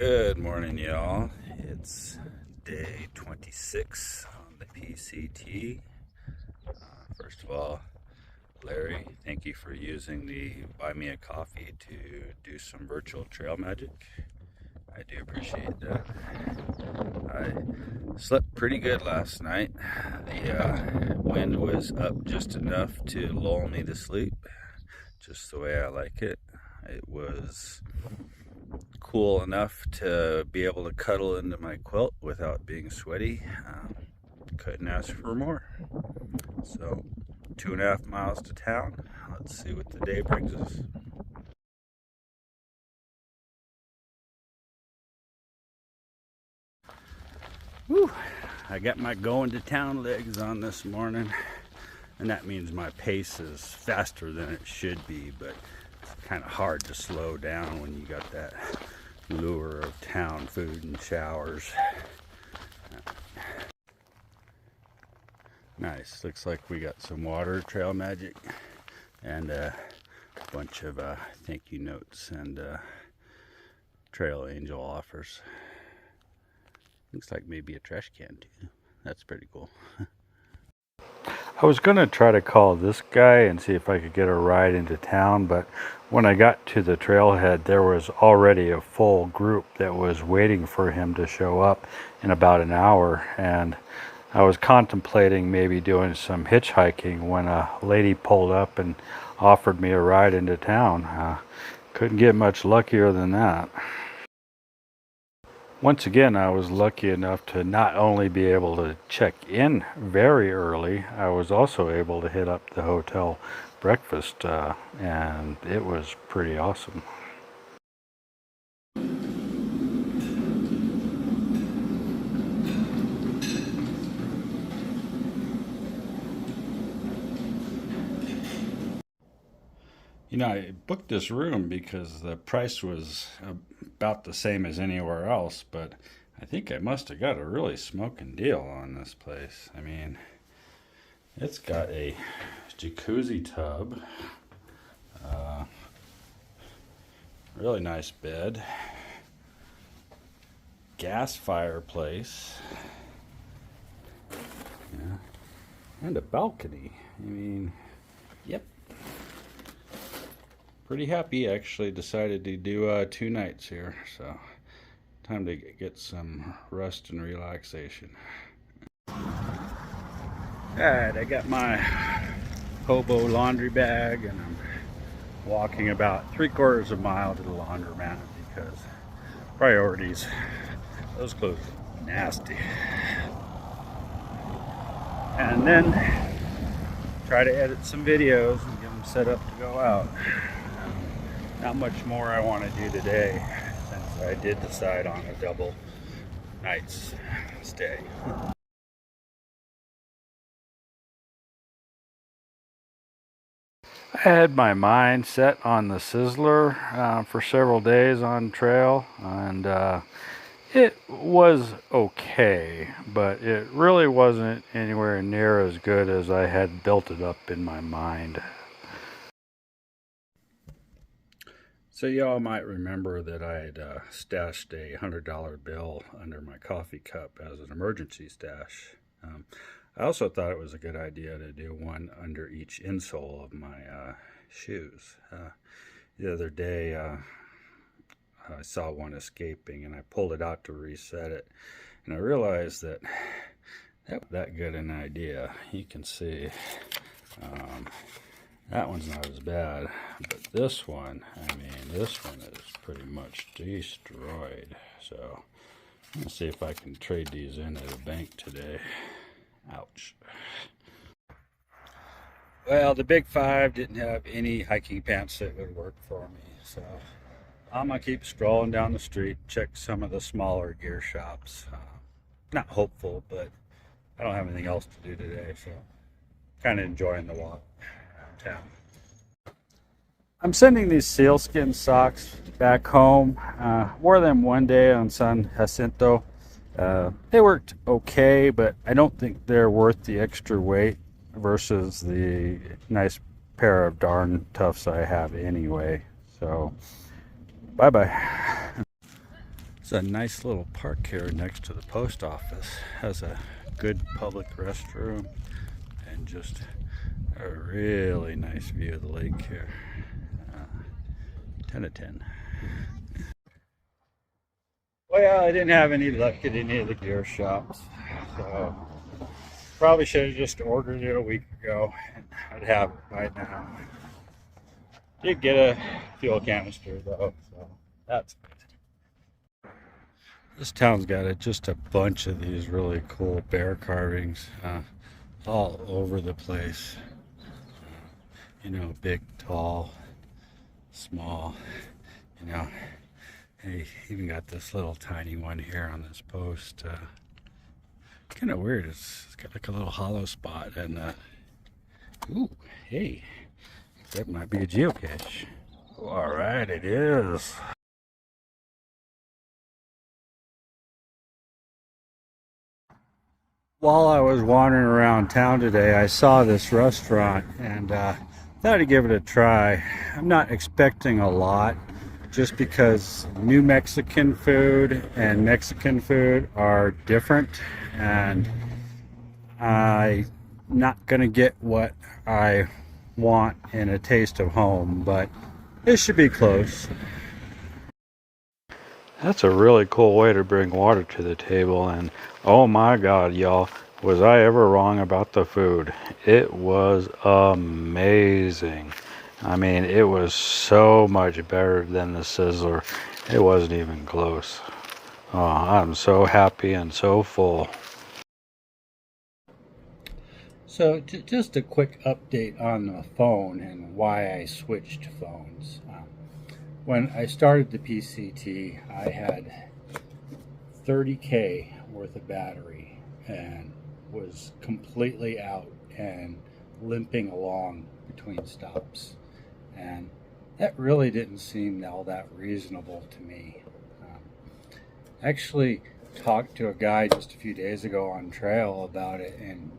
Good morning, y'all. It's day 26 on the PCT. First of all, Larry, thank you for using the Buy Me a Coffee to do some virtual trail magic. I do appreciate that. I slept pretty good last night. The wind was up just enough to lull me to sleep, just the way I like it. It was cool enough to be able to cuddle into my quilt without being sweaty. Couldn't ask for more. So 2.5 miles to town. Let's see what the day brings us. Whew. I got my going to town legs on this morning, and that means my pace is faster than it should be, but it's kind of hard to slow down when you got that lure of town food and showers. Nice. Looks like we got some water trail magic and a bunch of thank you notes and trail angel offers. Looks like maybe a trash can too. That's pretty cool. I was going to try to call this guy and see if I could get a ride into town, but when I got to the trailhead, there was already a full group that was waiting for him to show up in about an hour, and I was contemplating maybe doing some hitchhiking when a lady pulled up and offered me a ride into town. Couldn't get much luckier than that. Once again, I was lucky enough to not only be able to check in very early, I was also able to hit up the hotel breakfast, and it was pretty awesome. You know, I booked this room because the price was about the same as anywhere else, but I think I must have got a really smoking deal on this place. I mean, it's got a jacuzzi tub, really nice bed, gas fireplace, yeah, and a balcony. I mean, yep. Pretty happy. Actually decided to do 2 nights here, so time to get some rest and relaxation. Alright, I got my hobo laundry bag and I'm walking about 3/4 of a mile to the laundromat because priorities. Those clothes are nasty. And then try to edit some videos and get them set up to go out. Not much more I want to do today since I did decide on a double night's stay. I had my mind set on the Sizzler for several days on trail, and it was okay, but it really wasn't anywhere near as good as I had built it up in my mind. So y'all might remember that I had stashed a $100 bill under my coffee cup as an emergency stash. I also thought it was a good idea to do one under each insole of my shoes. The other day I saw one escaping and I pulled it out to reset it, and I realized that that good an idea. You can see that one's not as bad, but this one, I mean, this one is pretty much destroyed. So let's see if I can trade these in at a bank today. Ouch. Well, the Big Five didn't have any hiking pants that would work for me, so I'm gonna keep strolling down the street, check some of the smaller gear shops. Not hopeful, but I don't have anything else to do today, so kind of enjoying the walk around town. I'm sending these sealskin socks back home. Wore them one day on San Jacinto. They worked okay, but I don't think they're worth the extra weight versus the nice pair of darn toughs I have anyway. So, bye-bye. There's a nice little park here next to the post office. Has a good public restroom and just a really nice view of the lake here. 10 of 10. Well, I didn't have any luck at any of the gear shops, so probably should have just ordered it a week ago and I'd have it by now. Did get a fuel canister though, so that's good. This town's got just a bunch of these really cool bear carvings all over the place. You know, big, tall, small, you know. Hey, even got this little tiny one here on this post. Kind of weird. It's got like a little hollow spot, and ooh, hey, that might be a geocache. All right, it is. While I was wandering around town today, I saw this restaurant and thought I'd give it a try. I'm not expecting a lot, just because New Mexican food and Mexican food are different, and I'm not gonna get what I want in a taste of home, but it should be close. That's a really cool way to bring water to the table, and oh my god, y'all, was I ever wrong about the food. It was amazing. I mean, it was so much better than the Sizzler. It wasn't even close. Oh, I'm so happy and so full. So just a quick update on the phone and why I switched phones. When I started the PCT, I had 30K worth of battery and was completely out and limping along between stops. And that really didn't seem all that reasonable to me. Actually talked to a guy just a few days ago on trail about it, and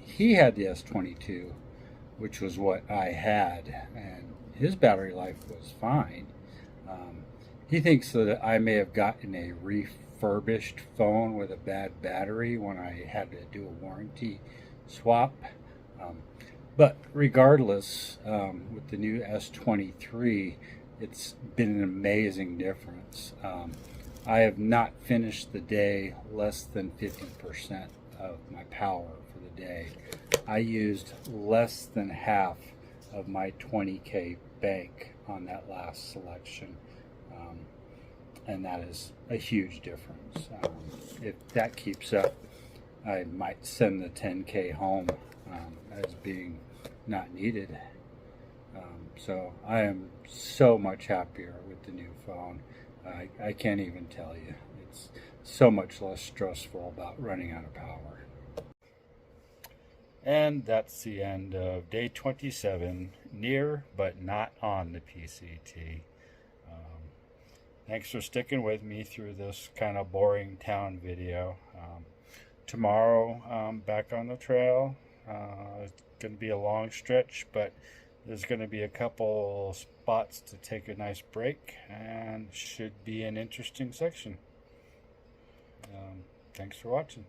he had the S22, which was what I had, and his battery life was fine. He thinks that I may have gotten a refurbished phone with a bad battery when I had to do a warranty swap. But regardless, with the new S23, it's been an amazing difference. I have not finished the day less than 50% of my power for the day. I used less than half of my 20K bank on that last selection. And that is a huge difference. If that keeps up, I might send the 10K home as being not needed. So I am so much happier with the new phone. I can't even tell you. It's so much less stressful about running out of power. And that's the end of day 27, near but not on the PCT. Thanks for sticking with me through this kind of boring town video. Tomorrow, back on the trail. It's going to be a long stretch, but there's going to be a couple spots to take a nice break, and should be an interesting section. Thanks for watching.